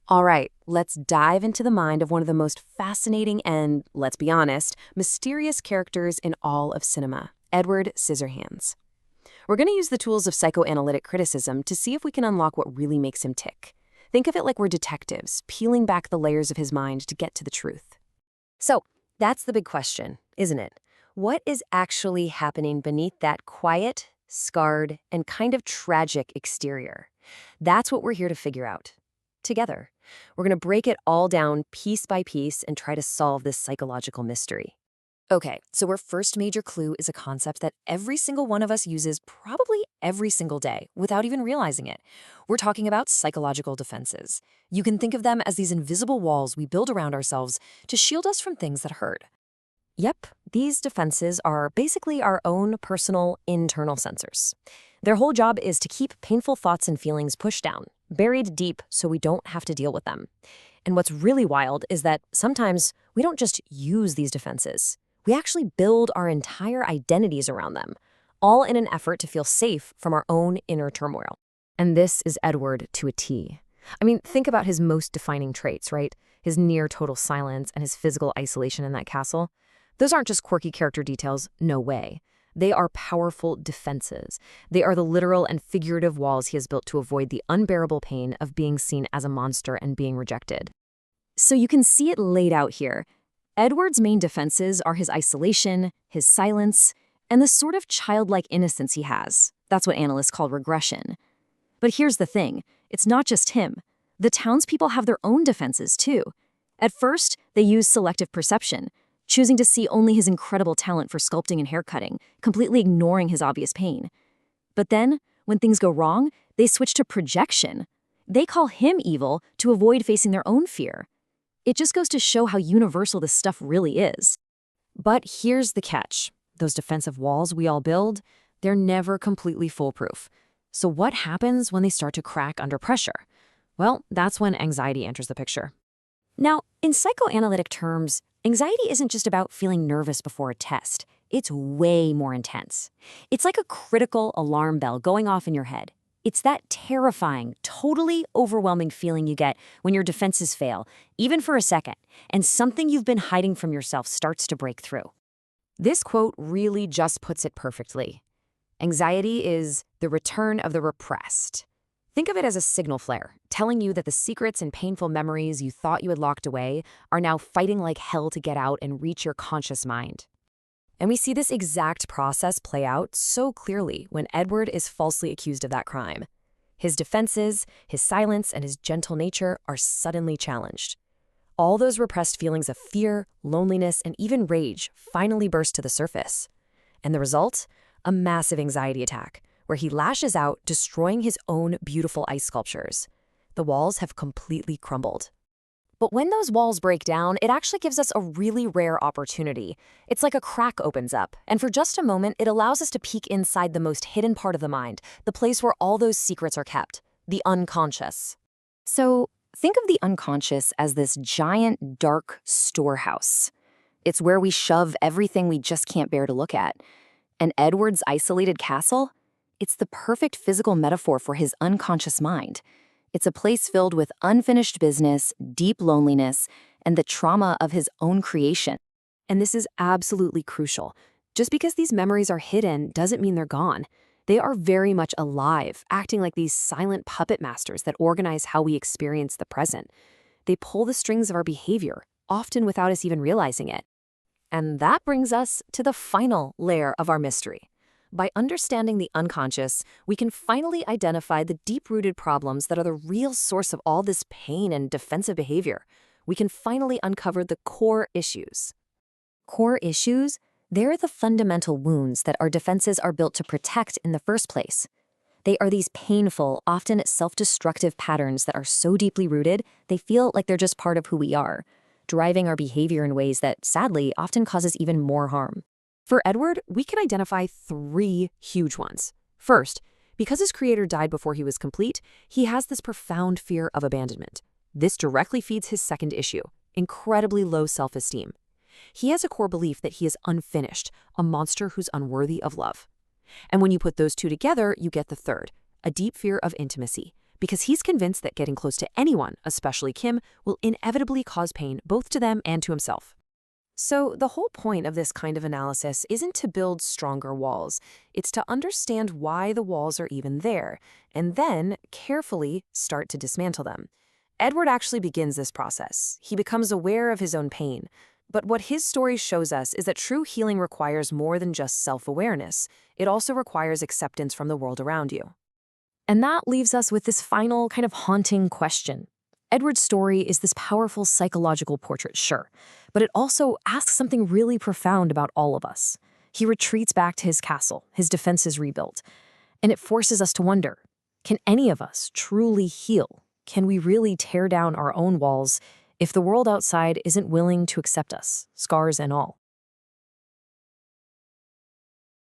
All right, let's dive into the mind of one of the most fascinating and, let's be honest, mysterious characters in all of cinema, Edward Scissorhands. We're going to use the tools of psychoanalytic criticism to see if we can unlock what really makes him tick. Think of it like we're detectives, peeling back the layers of his mind to get to the truth. So, that's the big question, isn't it? What is actually happening beneath that quiet, scarred, and kind of tragic exterior? That's what we're here to figure out. Together, we're going to break it all down piece by piece and try to solve this psychological mystery. Okay, so our first major clue is a concept that every single one of us uses probably every single day without even realizing it. We're talking about psychological defenses. You can think of them as these invisible walls we build around ourselves to shield us from things that hurt. Yep, these defenses are basically our own personal internal sensors. Their whole job is to keep painful thoughts and feelings pushed down, buried deep so we don't have to deal with them. And what's really wild is that sometimes we don't just use these defenses. We actually build our entire identities around them, all in an effort to feel safe from our own inner turmoil. And this is Edward to a T. I mean, think about his most defining traits, right? His near total silence and his physical isolation in that castle. Those aren't just quirky character details, no way. They are powerful defenses. They are the literal and figurative walls he has built to avoid the unbearable pain of being seen as a monster and being rejected. So you can see it laid out here. Edward's main defenses are his isolation, his silence, and the sort of childlike innocence he has. That's what analysts call regression. But here's the thing, it's not just him. The townspeople have their own defenses too. At first, they use selective perception, choosing to see only his incredible talent for sculpting and haircutting, completely ignoring his obvious pain. But then, when things go wrong, they switch to projection. They call him evil to avoid facing their own fear. It just goes to show how universal this stuff really is. But here's the catch. Those defensive walls we all build, they're never completely foolproof. So what happens when they start to crack under pressure? Well, that's when anxiety enters the picture. Now, in psychoanalytic terms, anxiety isn't just about feeling nervous before a test. It's way more intense. It's like a critical alarm bell going off in your head. It's that terrifying, totally overwhelming feeling you get when your defenses fail, even for a second, and something you've been hiding from yourself starts to break through. This quote really just puts it perfectly. Anxiety is the return of the repressed. Think of it as a signal flare, telling you that the secrets and painful memories you thought you had locked away are now fighting like hell to get out and reach your conscious mind. And we see this exact process play out so clearly when Edward is falsely accused of that crime. His defenses, his silence, and his gentle nature are suddenly challenged. All those repressed feelings of fear, loneliness, and even rage finally burst to the surface. And the result? A massive anxiety attack, where he lashes out, destroying his own beautiful ice sculptures. The walls have completely crumbled. But when those walls break down, it actually gives us a really rare opportunity. It's like a crack opens up, and for just a moment, it allows us to peek inside the most hidden part of the mind, the place where all those secrets are kept, the unconscious. So think of the unconscious as this giant, dark storehouse. It's where we shove everything we just can't bear to look at. And Edward's isolated castle? It's the perfect physical metaphor for his unconscious mind. It's a place filled with unfinished business, deep loneliness, and the trauma of his own creation. And this is absolutely crucial. Just because these memories are hidden doesn't mean they're gone. They are very much alive, acting like these silent puppet masters that organize how we experience the present. They pull the strings of our behavior, often without us even realizing it. And that brings us to the final layer of our mystery. By understanding the unconscious, we can finally identify the deep-rooted problems that are the real source of all this pain and defensive behavior. We can finally uncover the core issues. Core issues? They're the fundamental wounds that our defenses are built to protect in the first place. They are these painful, often self-destructive patterns that are so deeply rooted, they feel like they're just part of who we are, driving our behavior in ways that, sadly, often causes even more harm. For Edward, we can identify 3 huge ones. First, because his creator died before he was complete, he has this profound fear of abandonment. This directly feeds his second issue, incredibly low self-esteem. He has a core belief that he is unfinished, a monster who's unworthy of love. And when you put those two together, you get the third, a deep fear of intimacy, because he's convinced that getting close to anyone, especially Kim, will inevitably cause pain both to them and to himself. So the whole point of this kind of analysis isn't to build stronger walls. It's to understand why the walls are even there, and then carefully start to dismantle them. Edward actually begins this process. He becomes aware of his own pain. But what his story shows us is that true healing requires more than just self-awareness. It also requires acceptance from the world around you. And that leaves us with this final kind of haunting question. Edward's story is this powerful psychological portrait, sure, but it also asks something really profound about all of us. He retreats back to his castle, his defenses rebuilt, and it forces us to wonder, can any of us truly heal? Can we really tear down our own walls if the world outside isn't willing to accept us, scars and all?